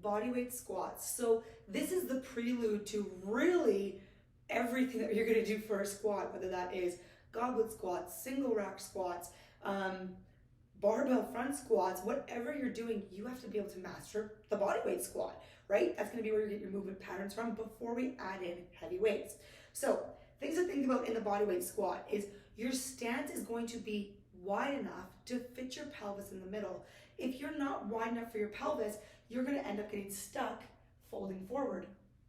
bodyweight squats. So this is the prelude to really everything that you're gonna do for a squat, whether that is goblet squats, single rack squats, barbell front squats, whatever you're doing, you have to be able to master the bodyweight squat, right? That's gonna be where you get your movement patterns from before we add in heavy weights. So things to think about in the bodyweight squat is your stance is going to be wide enough to fit your pelvis in the middle. If you're not wide enough for your pelvis, you're gonna end up getting stuck folding forward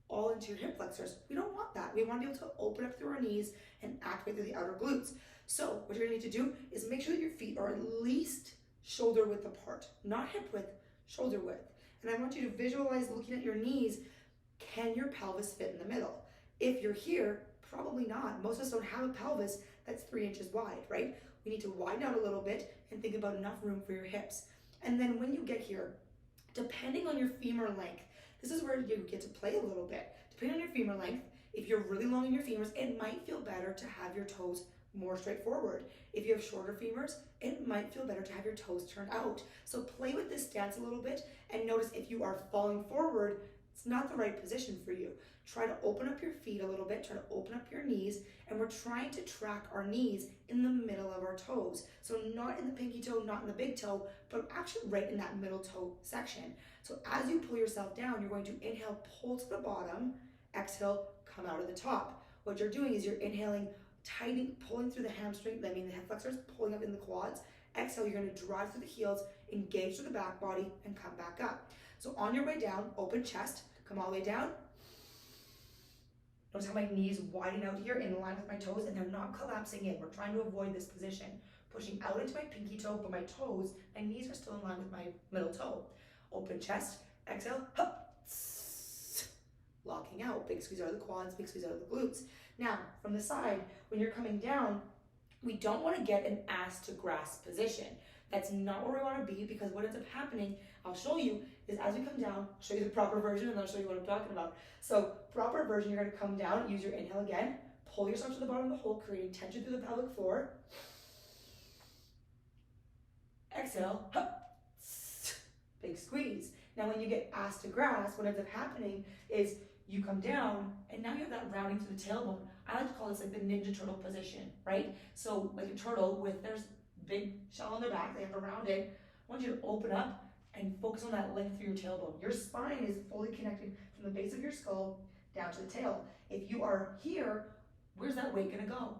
all into your hip flexors. We don't want that. We want to be able to open up through our knees and activate through the outer glutes. So what you're gonna need to do is make sure that your feet are at least shoulder width apart, not hip width, shoulder width. And I want you to visualize looking at your knees. Can your pelvis fit in the middle? If you're here, probably not. Most of us don't have a pelvis that's 3 inches wide, right? We need to widen out a little bit and think about enough room for your hips. And then when you get here, depending on your femur length, this is where you get to play a little bit. Depending on your femur length, if you're really long in your femurs, it might feel better to have your toes more straightforward. If you have shorter femurs, it might feel better to have your toes turned out. So play with this stance a little bit and notice if you are falling forward, it's not the right position for you. Try to open up your feet a little bit, try to open up your knees, and we're trying to track our knees in the middle of our toes. So not in the pinky toe, not in the big toe, but actually right in that middle toe section. So as you pull yourself down, you're going to inhale, pull to the bottom, exhale, come out of the top. What you're doing is you're inhaling, tightening, pulling through the hamstring, I mean the hip flexors, pulling up in the quads. Exhale, you're gonna drive through the heels, engage through the back body, and come back up. So on your way down, open chest, come all the way down. Notice how my knees widen out here in line with my toes and they're not collapsing in. We're trying to avoid this position. Pushing out into my pinky toe, but my toes, my knees are still in line with my middle toe. Open chest, exhale, hup, locking out. Big squeeze out of the quads, big squeeze out of the glutes. Now, from the side, when you're coming down, we don't want to get an ass to grass position. That's not where we want to be, because what ends up happening, I'll show you, is as we come down, I'll show you the proper version and then I'll show you what I'm talking about. So proper version, you're going to come down, use your inhale again, pull yourself to the bottom of the hole, creating tension through the pelvic floor. Exhale, hup, big squeeze. Now when you get ass to grass, what ends up happening is you come down and now you have that rounding through the tailbone. I like to call this like the ninja turtle position, right? So like a turtle with their big shell on their back, they have to round it. I want you to open up and focus on that length through your tailbone. Your spine is fully connected from the base of your skull down to the tail. If you are here, where's that weight gonna go?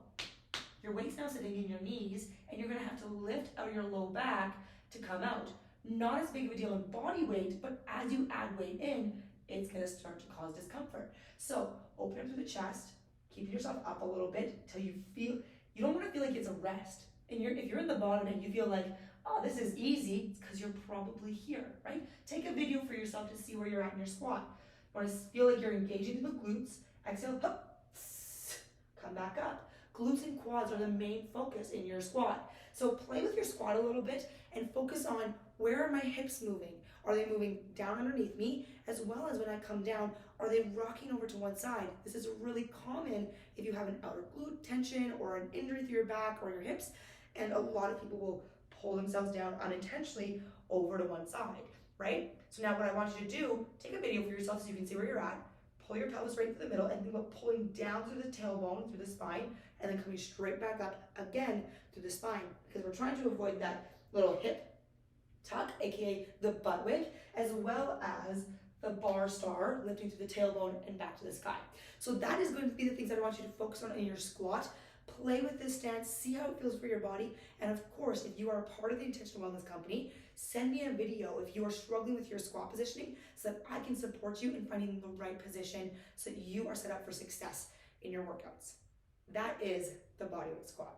Your weight's now sitting in your knees and you're gonna have to lift out your low back to come out. Not as big of a deal in body weight, but as you add weight in, it's gonna start to cause discomfort. So open up through the chest, keeping yourself up a little bit until you feel, you don't wanna feel like it's a rest. And if you're in the bottom and you feel like, oh, this is easy, it's because you're probably here, right? Take a video for yourself to see where you're at in your squat. You wanna feel like you're engaging the glutes, exhale, hup, come back up. Glutes and quads are the main focus in your squat. So play with your squat a little bit and focus on where are my hips moving? Are they moving down underneath me? As well as when I come down, are they rocking over to one side? This is really common if you have an outer glute tension or an injury through your back or your hips. And a lot of people will pull themselves down unintentionally over to one side, right? So now what I want you to do, take a video for yourself so you can see where you're at. Pull your pelvis right through the middle and think about pulling down through the tailbone, through the spine, and then coming straight back up again through the spine, because we're trying to avoid that little hip tuck, aka the butt wig, as well as the bar star lifting through the tailbone and back to the sky. So that is going to be the things that I want you to focus on in your squat. Play with this stance, see how it feels for your body, and of course, if you are a part of the Intentional Wellness Company, send me a video if you are struggling with your squat positioning so that I can support you in finding the right position so that you are set up for success in your workouts. That is the bodyweight squat.